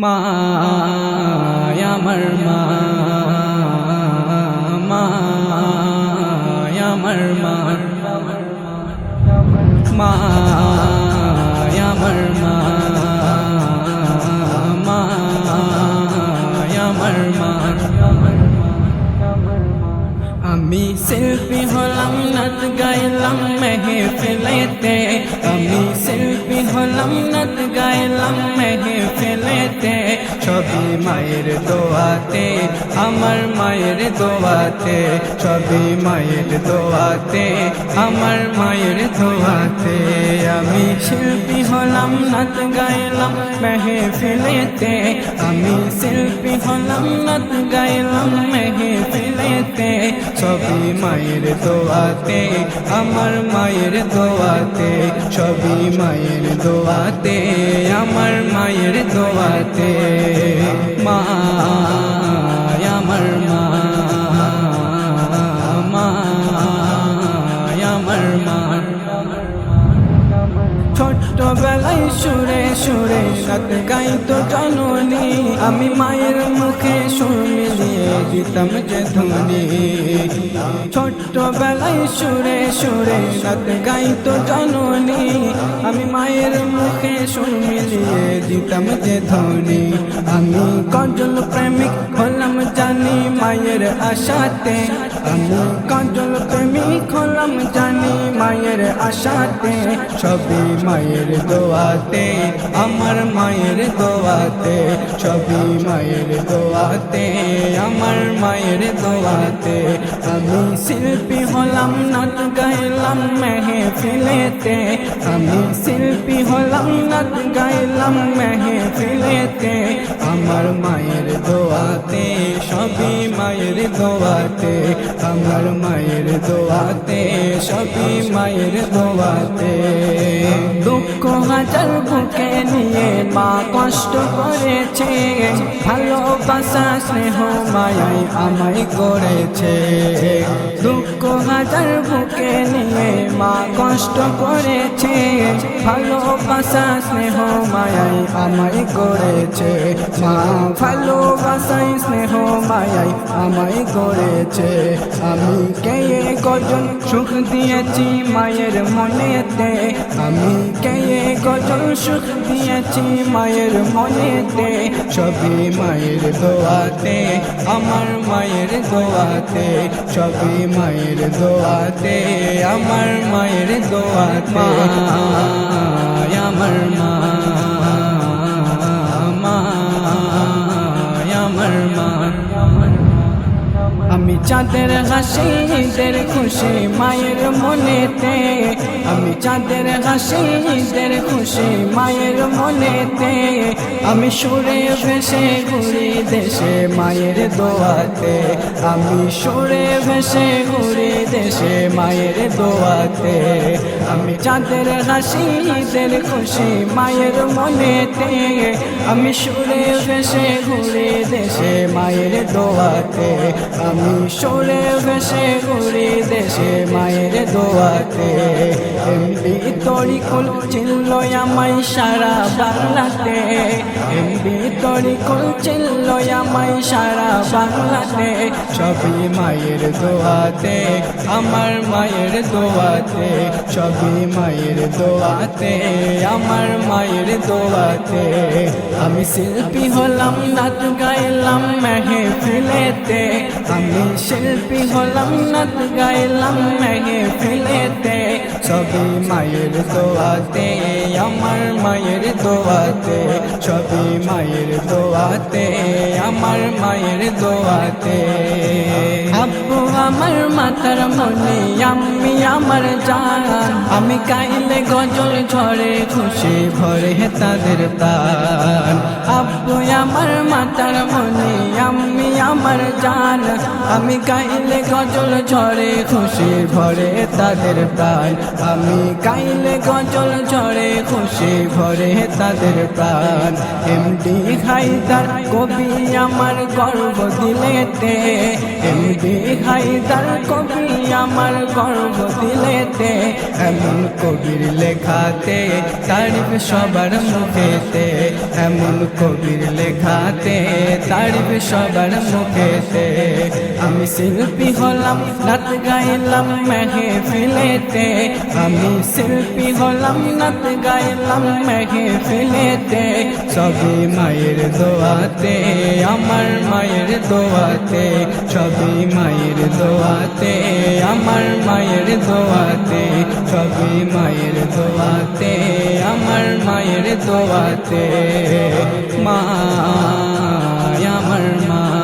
মা আমার মা, মা আমার মা, মা আমার মা, মা আমার মা। আমি শিল্পী হলাম, নাচ গাইলাম মেহফিলেতে। আমি শিল্পী হলাম, নাচ গাইলাম মেহফিলেতে। সবই মায়ের দোয়াতে, আমার মায়ের দোয়াতে। সবই মায়ের দোয়াতে, আমার মায়ের দোয়াতে। আমি শিল্পী হলাম, নাচ গাইলাম মেহফিলেতে। আমি শিল্পী হলাম, নাচ গাইলাম মেহফিলেতে। সবই মায়ের দোয়াতে, আমার মায়ের দোয়াতে। সবই মায়ের দোয়াতে, আমার মায়ের দোয়াতে। মা আমার মা, মা আমার মা। ছোট্টবেলায় সুরে সুরে নাচ গাইতো জননী। আমি মায়ের মুখে সুর মিলিয়ে দিতাম যে ধ্বনি। ছোট্টবেলায় সুরে সুরে নাচ গাইতো জননী। আমি মায়ের মুখে সুর মিলিয়ে দিতাম যে ধ্বনি। আমি গজল প্রেমিক হলাম জানি মায়ের আশাতে। আমি গজল প্রেমিক হলাম জানি মায়ের আশাতে। সবই মায়ের দোয়াতে, আমার মায়ের দোয়াতে। সবই মায়ের দোয়াতে, আমার মায়ের দোয়াতে। আমি শিল্পী হলাম, নাচ গাইলাম মেহফিলেতে। আমি শিল্পী হলাম, নাচ গাইলাম মেহফিলেতে। আমার মায়ের দোয়াতে, সবই মায়ের দোয়াতে। আমার মায়ের দোয়াতে, সবই মায়ের দোয়াতে। দুঃখ হাজার বুকে নিয়ে মা কষ্ট করেছে। ভালোবাসা স্নেহ মায়াই আমায় করেছে। দুঃখ হাজার বুকে নিয়ে মা কষ্ট করেছে। ভালোবাসা স্নেহ মায়াই আমায় করেছে। মা ভালোবাসাই স্নেহ মায়াই আমায় করেছে। আমি কে গজল সুখ দিয়েছি মায়ের মনেতে। আমি কে গজল সুখ দিয়েছি মায়ের মনেতে। সবই মায়ের দোয়াতে, আমার মায়ের দোয়াতে। সবই মায়ের দোয়াতে, আমার মায়ের দোয়াতে। আমার মা, মা আমার মা। আমি চাঁদের হাসি ঈদের খুশি মায়ের মনেতে। আমি চাঁদের হাসি ঈদের খুশি মায়ের মনেতে। আমি সুরে ভেসে ঘুরি দেশে মায়ের দোয়াতে। আমি সুরে ভেসে ঘুরি দেশে মায়ের দোয়াতে। আমি চাঁদের হাসি ঈদের খুশি মায়ের মনেতে। আমি সুরে ভেসে ঘুরি দেশে মায়ের দোয়াতে। আমি সুরে ভেসে ঘুরি দেশে মায়ের দোয়াতে। এমবি তরিকুল চিনল আমায় সারা বাংলাতে। এমবি তরিকুল চিনল আমায় সারা বাংলাতে। সবই মায়ের দোয়াতে, আমার মায়ের দোয়াতে। সবই মায়ের দোয়াতে, আমার মায়ের দোয়াতে। আমি শিল্পী হলাম, নাচ গাইলাম মেহফিলেতে। আমি শিল্পী হলাম, নাচ গাইলাম মেহফিলেতে। সবই মায়ের দোয়াতে, আমার মায়ের দোয়াতে। সবই মায়ের দোয়াতে, আমার মায়ের দোয়াতে। আব্বু আমার মাথার মনে, আম্মি আমার জান। আমি গাইলে গজল ঝরে খুশি ভরে তাদের প্রাণ। আব্বু আমার মাথার মনে, আম্মি আমার জান। আমি গাইলে গজল ঝরে খুশি ভরে তাদের প্রাণ। আমি গাইলে গজল ঝরে খুশি ভরে তাদের প্রাণ। এমডি হায়দার কবি আমার গর্ব দিলেতে। এমডি হায়দার কবি আমার গর্ব দিলেতে এমন কবির লেখাতে তারিফ সবার মুখেতে এমন কবির লেখাতে তারিফ সবার মুখেতে আমি শিল্পী হলাম নাত গাইলাম মেহফিলেতে আমি শিল্পী হলাম নাত গাইলাম মেহফিলেতে সবই মায়ের দোয়াতে আমার মায়ের দোয়াতে সবই মায়ের দোয়াতে আমার মায়ের দোয়াতে সবই মায়ের দোয়াতে আমার মায়ের দোয়াতে মা আমার মা